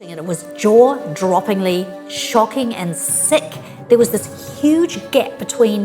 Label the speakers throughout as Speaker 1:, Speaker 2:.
Speaker 1: And it was jaw-droppingly shocking and sick. There was this huge gap between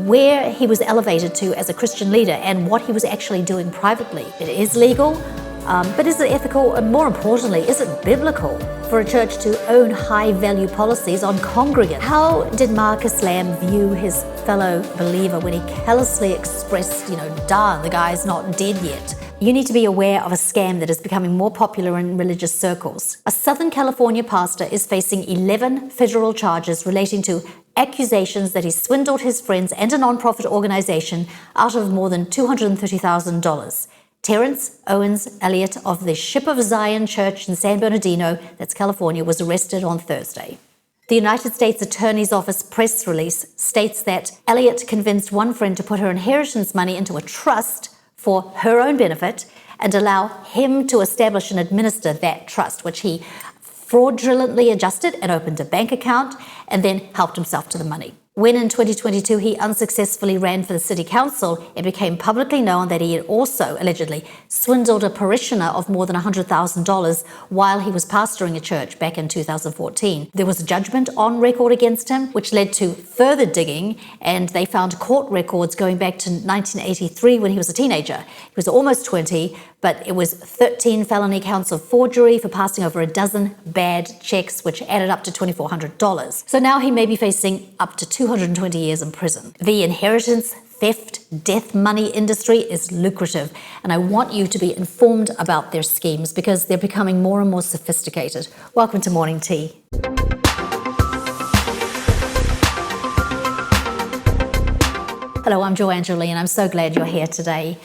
Speaker 1: where he was elevated to as a Christian leader and what he was actually doing privately. It is legal, but is it ethical? And more importantly, is it biblical for a church to own high-value policies on congregants? How did Marcus Lamb view his fellow believer when he callously expressed, darn, the guy's not dead yet? You need to be aware of a scam that is becoming more popular in religious circles. A Southern California pastor is facing 11 federal charges relating to accusations that he swindled his friends and a nonprofit organization out of more than $230,000. Terrence Owens Elliott of the Ship of Zion Church in San Bernardino, that's California, was arrested on Thursday. The United States Attorney's Office press release states that Elliott convinced one friend to put her inheritance money into a trust for her own benefit and allow him to establish and administer that trust, which he fraudulently adjusted and opened a bank account and then helped himself to the money. When in 2022 he unsuccessfully ran for the city council, it became publicly known that he had also allegedly swindled a parishioner of more than $100,000 while he was pastoring a church back in 2014. There was a judgment on record against him, which led to further digging, and they found court records going back to 1983 when he was a teenager. He was almost 20, but it was 13 felony counts of forgery for passing over a dozen bad checks, which added up to $2,400. So now he may be facing up to 220 years in prison. The inheritance, theft, death money industry is lucrative, and I want you to be informed about their schemes because they're becoming more and more sophisticated. Welcome to Morning Tea. Hello, I'm Joanne, and I'm so glad you're here today.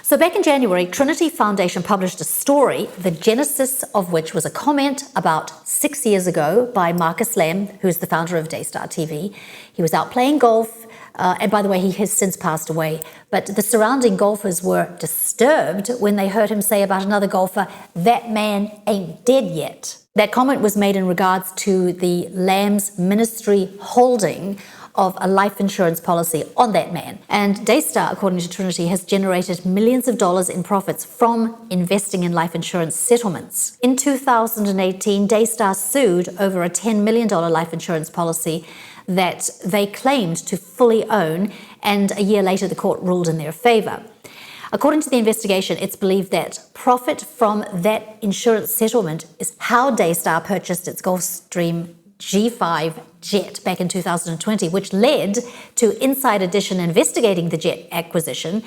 Speaker 1: So back in January, Trinity Foundation published a story, the genesis of which was a comment about 6 years ago by Marcus Lamb, who's the founder of Daystar TV. He was out playing golf, and by the way, he has since passed away. But the surrounding golfers were disturbed when they heard him say about another golfer, "That man ain't dead yet." That comment was made in regards to the Lamb's ministry holding of a life insurance policy on that man. And Daystar, according to Trinity, has generated millions of dollars in profits from investing in life insurance settlements. In 2018, Daystar sued over a $10 million life insurance policy that they claimed to fully own, and a year later the court ruled in their favor. According to the investigation, it's believed that profit from that insurance settlement is how Daystar purchased its Gulfstream G5 jet back in 2020, which led to Inside Edition investigating the jet acquisition,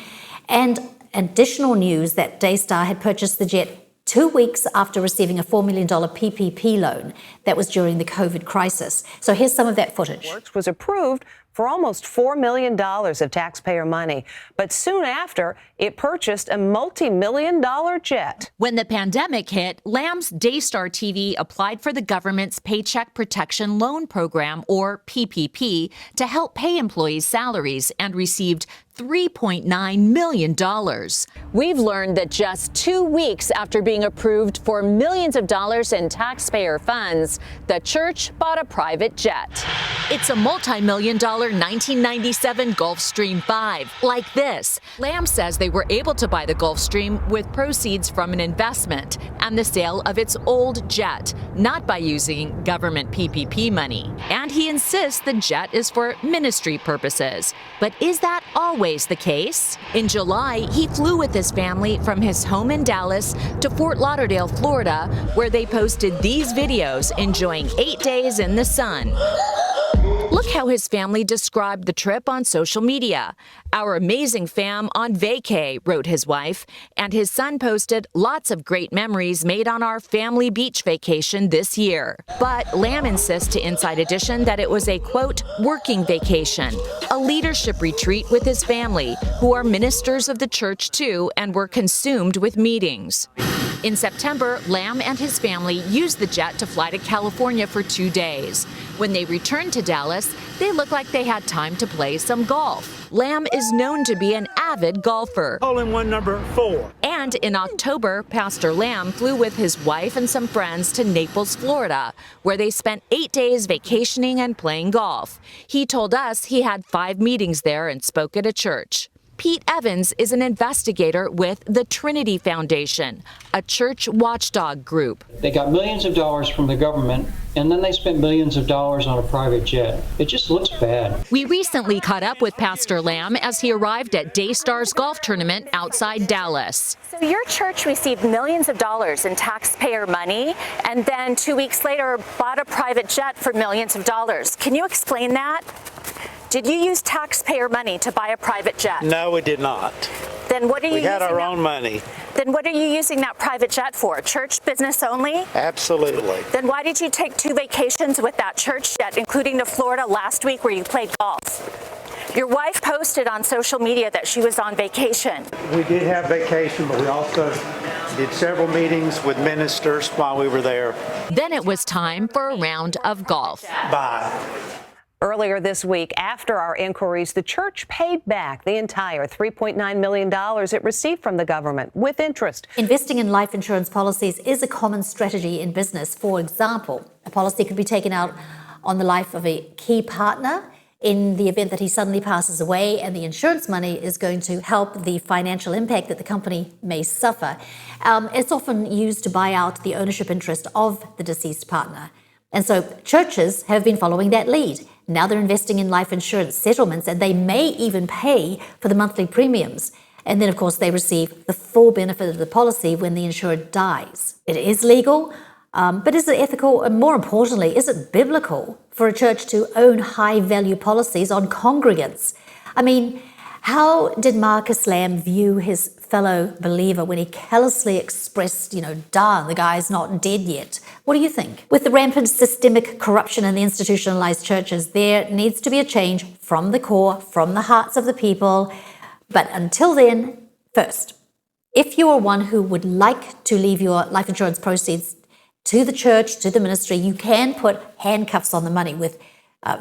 Speaker 1: and additional news that Daystar had purchased the jet 2 weeks after receiving a $4 million PPP loan. That was during the COVID crisis. So here's some of that footage.
Speaker 2: Was approved for almost $4 million of taxpayer money. But soon after, it purchased a multi-million-dollar jet.
Speaker 3: When the pandemic hit, Lamb's Daystar TV applied for the government's Paycheck Protection Loan Program, or PPP, to help pay employees' salaries and received $3.9 million. We've learned that just 2 weeks after being approved for millions of dollars in taxpayer funds, the church bought a private jet. It's a multi-million-dollar 1997 Gulfstream 5, like this. Lamb says they were able to buy the Gulfstream with proceeds from an investment and the sale of its old jet, not by using government PPP money. And he insists the jet is for ministry purposes. But is that always the case? In July, he flew with his family from his home in Dallas to Fort Lauderdale, Florida, where they posted these videos enjoying 8 days in the sun. Look how his family described the trip on social media. "Our amazing fam on vacay," wrote his wife, and his son posted lots of great memories made on our family beach vacation this year. But Lamb insists to Inside Edition that it was a, quote, working vacation, a leadership retreat with his family, who are ministers of the church too and were consumed with meetings. In September, Lamb and his family used the jet to fly to California for 2 days. When they returned to Dallas, they looked like they had time to play some golf. Lamb is known to be an avid golfer.
Speaker 4: Hole-in-one number 4.
Speaker 3: And in October, Pastor Lamb flew with his wife and some friends to Naples, Florida, where they spent 8 days vacationing and playing golf. He told us he had 5 meetings there and spoke at a church. Pete Evans is an investigator with the Trinity Foundation, a church watchdog group.
Speaker 4: They got millions of dollars from the government, and then they spent millions of dollars on a private jet. It just looks bad.
Speaker 3: We recently caught up with Pastor Lamb as he arrived at Daystar's golf tournament outside Dallas.
Speaker 5: So your church received millions of dollars in taxpayer money, and then 2 weeks later bought a private jet for millions of dollars. Can you explain that? Did you use taxpayer money to buy a private jet?
Speaker 6: No, we did not.
Speaker 5: Then what are you
Speaker 6: We had our own money.
Speaker 5: Then what are you using that private jet for? Church business only?
Speaker 6: Absolutely.
Speaker 5: Then why did you take 2 vacations with that church jet, including to Florida last week where you played golf? Your wife posted on social media that she was on vacation.
Speaker 6: We did have vacation, but we also did several meetings with ministers while we were there.
Speaker 3: Then it was time for a round of golf.
Speaker 6: Bye.
Speaker 2: Earlier this week, after our inquiries, the church paid back the entire $3.9 million it received from the government with interest.
Speaker 1: Investing in life insurance policies is a common strategy in business. For example, a policy could be taken out on the life of a key partner in the event that he suddenly passes away, and the insurance money is going to help the financial impact that the company may suffer. It's often used to buy out the ownership interest of the deceased partner. And so churches have been following that lead. Now they're investing in life insurance settlements, and they may even pay for the monthly premiums. And then, of course, they receive the full benefit of the policy when the insured dies. It is legal, but is it ethical? And more importantly, is it biblical for a church to own high-value policies on congregants? I mean, how did Marcus Lamb view his fellow believer when he callously expressed, darn, the guy's not dead yet? What do you think? With the rampant systemic corruption in the institutionalized churches, there needs to be a change from the core, from the hearts of the people. But until then, first, if you are one who would like to leave your life insurance proceeds to the church, to the ministry, you can put handcuffs on the money with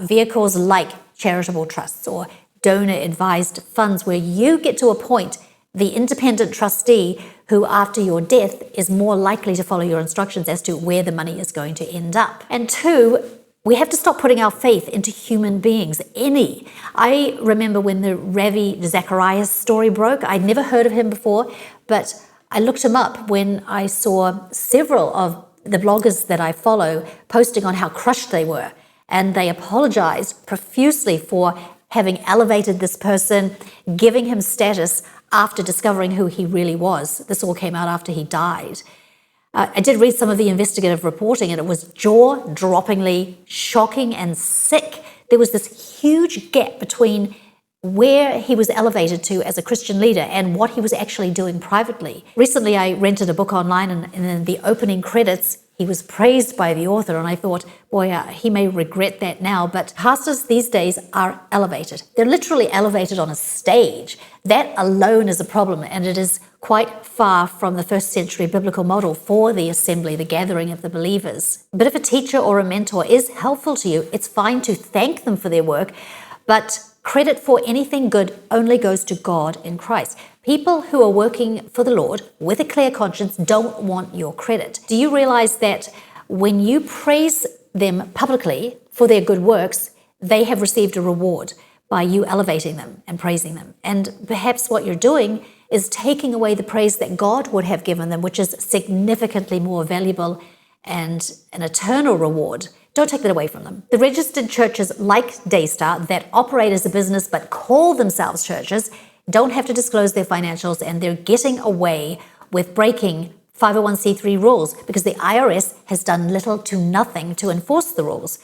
Speaker 1: vehicles like charitable trusts or donor-advised funds, where you get to appoint the independent trustee who, after your death, is more likely to follow your instructions as to where the money is going to end up. And two, we have to stop putting our faith into human beings, I remember when the Ravi Zacharias story broke. I'd never heard of him before, but I looked him up when I saw several of the bloggers that I follow posting on how crushed they were. And they apologized profusely for having elevated this person, giving him status after discovering who he really was. This all came out after he died. I did read some of the investigative reporting, and it was jaw-droppingly shocking and sick. There was this huge gap between where he was elevated to as a Christian leader and what he was actually doing privately. Recently, I rented a book online, and in the opening credits, he was praised by the author, and I thought, boy, he may regret that now, but pastors these days are elevated. They're literally elevated on a stage. That alone is a problem, and it is quite far from the first century biblical model for the assembly, the gathering of the believers. But if a teacher or a mentor is helpful to you, it's fine to thank them for their work, but credit for anything good only goes to God in Christ. People who are working for the Lord with a clear conscience don't want your credit. Do you realize that when you praise them publicly for their good works, they have received a reward by you elevating them and praising them? And perhaps what you're doing is taking away the praise that God would have given them, which is significantly more valuable and an eternal reward. Don't take that away from them. The registered churches like Daystar that operate as a business but call themselves churches don't have to disclose their financials, and they're getting away with breaking 501c3 rules because the IRS has done little to nothing to enforce the rules.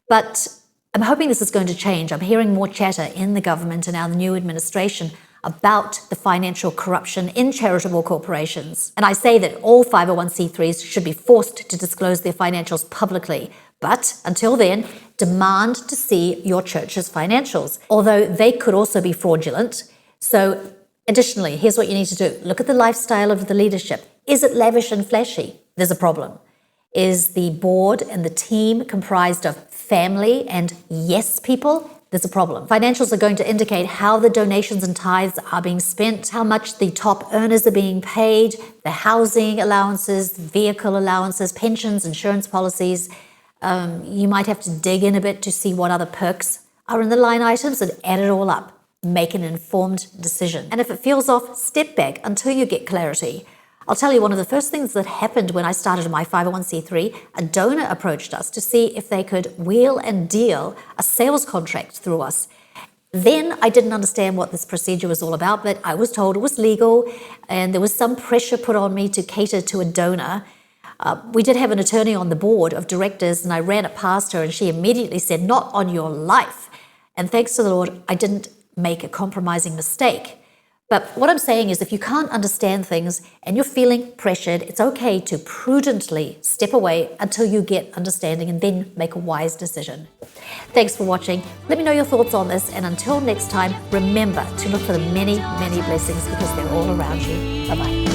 Speaker 1: But I'm hoping this is going to change. I'm hearing more chatter in the government and now the new administration about the financial corruption in charitable corporations. And I say that all 501c3s should be forced to disclose their financials publicly. But until then, demand to see your church's financials, although they could also be fraudulent. So additionally, here's what you need to do. Look at the lifestyle of the leadership. Is it lavish and flashy? There's a problem. Is the board and the team comprised of family and yes people? There's a problem. Financials are going to indicate how the donations and tithes are being spent, how much the top earners are being paid, the housing allowances, vehicle allowances, pensions, insurance policies. You might have to dig in a bit to see what other perks are in the line items and add it all up. make an informed decision. And if it feels off, step back until you get clarity. I'll tell you, one of the first things that happened when I started my 501c3, a donor approached us to see if they could wheel and deal a sales contract through us. Then I didn't understand what this procedure was all about, but I was told it was legal and there was some pressure put on me to cater to a donor. We did have an attorney on the board of directors and I ran it past her and she immediately said, "Not on your life." And thanks to the Lord, I didn't make a compromising mistake. But what I'm saying is if you can't understand things and you're feeling pressured, it's okay to prudently step away until you get understanding and then make a wise decision. Thanks for watching. Let me know your thoughts on this. And until next time, remember to look for the many, many blessings because they're all around you. Bye-bye.